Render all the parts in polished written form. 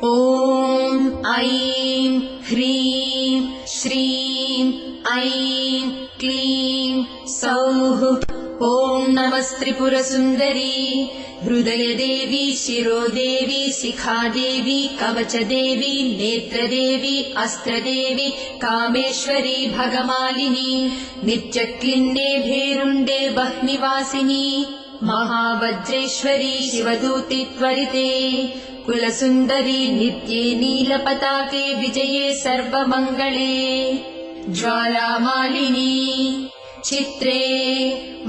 ॐ ऐं ह्रीं श्रीं ऐं क्लीं सौः। ॐ नमस्त्रिपुरसुन्दरी हृदयदेवी शिरोदेवी शिखादेवी कवचदेवी नेत्रदेवी अस्त्रदेवी कामेश्वरी भगमालिनी नित्यक्लिन्ने भेरुण्डे बह्निवासिनी महावज्रेश्वरी शिवदूति त्वरिते कुलसुन्दरी नित्ये नीलपताके विजये सर्वमङ्गले ज्वालामालिनी चित्रे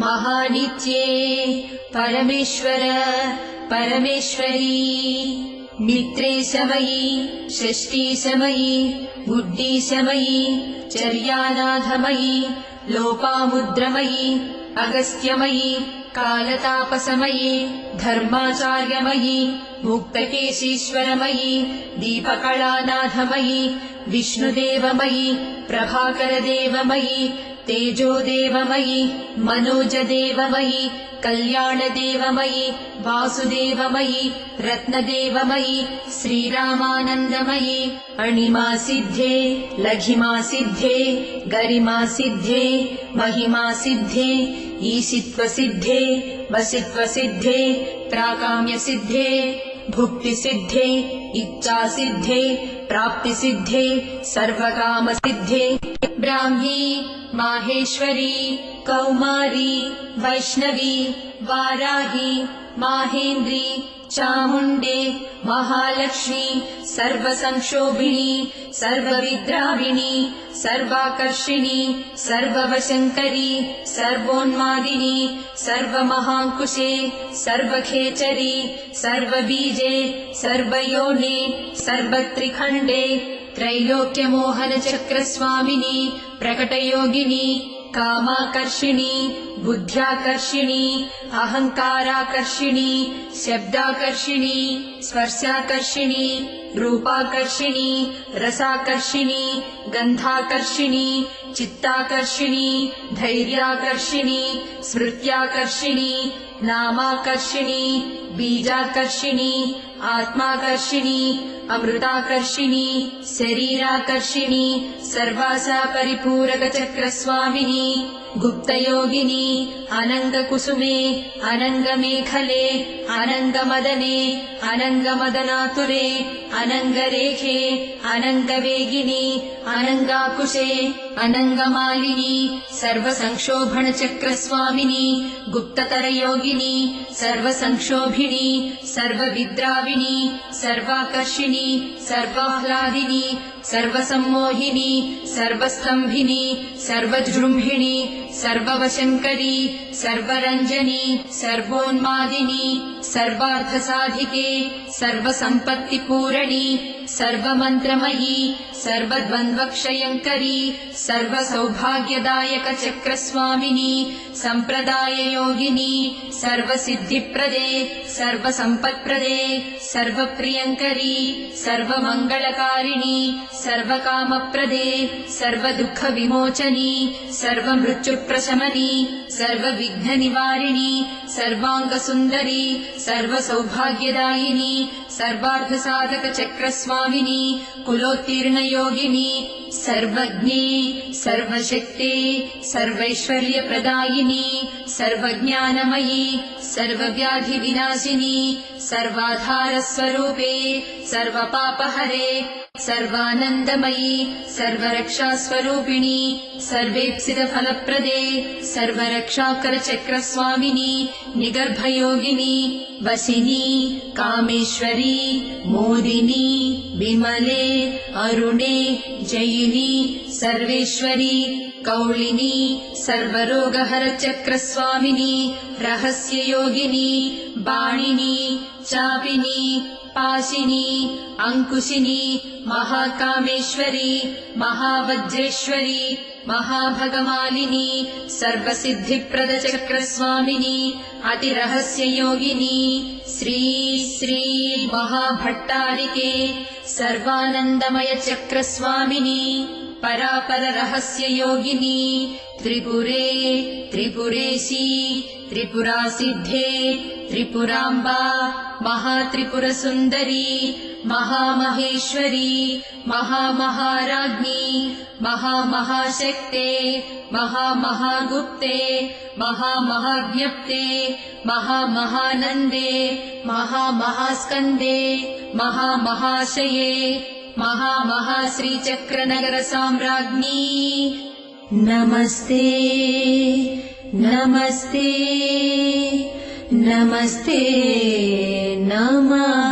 महानित्ये परमेश्वर परमेश्वरी मित्रे समयी षष्ठी समयी बुद्धि समयी चर्यानाथमयी लोपामुद्रमयी अगस्त्यमयी कालतापसमयी धर्माचार्यमयी मुक्तकेशीश्वरमयी दीपकलानाथमयी विष्णुदेवमयी प्रभाकरदेवमयी तेजोदेवमयी मनोजदेवमयी कल्याणदेवमयी वासुदेवमयी रत्नदेवमयी श्रीरामानन्दमयी अणिमासिद्धे लघिमासिद्धे गरिमासिद्धे महिमासिद्धे ईशित्वसिद्धे वसित्वसिद्धे प्राकाम्यसिद्धे भुक्तिसिद्धे इच्छासिद्धे प्राप्तिसिद्धे सर्वकामसिद्धे ब्राह्मी माहेश्वरी कौमारी वैष्णवी वाराही माहेन्द्री चामुण्डे महालक्ष्मी सर्वसंक्षोभिणी सर्वविद्राविणी सर्वाकर्षिणी सर्ववशङ्करी सर्वोन्मादिनी सर्वमहाङ्कुशे सर्वखेचरी सर्वबीजे सर्वयोने सर्वत्रिखण्डे त्रैलोक्यमोहनचक्रस्वामिनी प्रकटयोगिनी कामाकर्षिणी बुद्ध्याकर्षिणी अहङ्काराकर्षिणी शब्दाकर्षिणी स्पर्शाकर्षिणी रूपाकर्षिणी रसाकर्षिणी गन्धाकर्षिणी चित्ताकर्षिणी धैर्याकर्षिणी स्मृत्याकर्षिणी नामाकर्षिणी बीजाकर्षिणी आत्माकर्षिणी अमृताकर्षिणी शरीराकर्षिणी सर्वासा परिपूरकचक्रस्वामिनी गुप्तयोगिनी अनङ्गकुसुमे अनङ्गमेखले अनङ्गमदने अनङ्गमदनातुरे अनङ्गरेखे अनङ्गवेगिनी अनङ्गाकुशे अनङ्गमालिनी सर्वसंक्षोभणचक्रस्वामिनी गुप्ततरयोगिनी सर्वसंक्षोभिणी सर्वविद्राविणी सर्वाकर्षिणी सर्वाह्लादिनी सर्वसम्मोहिनी सर्वस्तम्भिनी सर्वजृम्भिणी सर्ववशङ्करी सर्वरञ्जनी सर्वोन्मादिनी सर्वार्थसाधिके सर्वसम्पत्तिपूरणी सर्वमन्त्रमयी सर्वद्वन्द्वक्षयङ्करी सर्वसौभाग्यदायकचक्रस्वामिनी सम्प्रदाययोगिनी सर्वसिद्धिप्रदे सर्वसम्पत्प्रदे सर्वप्रियङ्करी सर्वमङ्गलकारिणी सर्वकामप्रदे सर्वदुःखविमोचनी सर्वमृत्युप्रशमनी सर्वविघ्ननिवारिणी सर्वाङ्गसुन्दरी सर्वसौभाग्यदायिनी सर्वार्थसाधकचक्रस्वामिनी कुलोत्तीर्णयोगिनी सर्वज्ञे सर्वशक्ते सर्वैश्वर्यप्रदायिनी सर्वज्ञानमयी सर्वव्याधिविनाशिनी सर्वाधारस्वरूपे सर्वपापहरे सर्वानन्दमयी सर्वरक्षास्वरूपिणी सर्वेप्सितफलप्रदे सर्वरक्षाकरचक्रस्वामिनी निगर्भयोगिनी वशिनी कामेश्वरी मोदिनी विमले अरुणे जयिनी सर्वेश्वरी कौलिनी सर्वरोगहरचक्रस्वामिनी रहस्ययोगिनी बाणिनी चापिनी पाशिनी अंकुशिनी महाकामेश्वरी महावज्रेश्वरी महाभगमालिनी सर्वसिद्धिप्रदचक्रस्वामिनी अतिरहस्ययोगिनी श्री श्री महाभट्टारिके सर्वानन्दमयचक्रस्वामिनी परापररहस्ययोगिनी त्रिपुरे त्रिपुरेशी त्रिपुरासिद्धे त्रिपुराम्बा महात्रिपुरसुन्दरी महामहेश्वरी महामहाराज्ञी महामहाशक्ते महामहागुप्ते महामहाज्ञप्ते महामहानन्दे महामहास्कन्दे महामहाशये महामहाश्रीचक्रनगरसाम्राज्ञी नमस्ते नमस्ते नमस्ते नमः।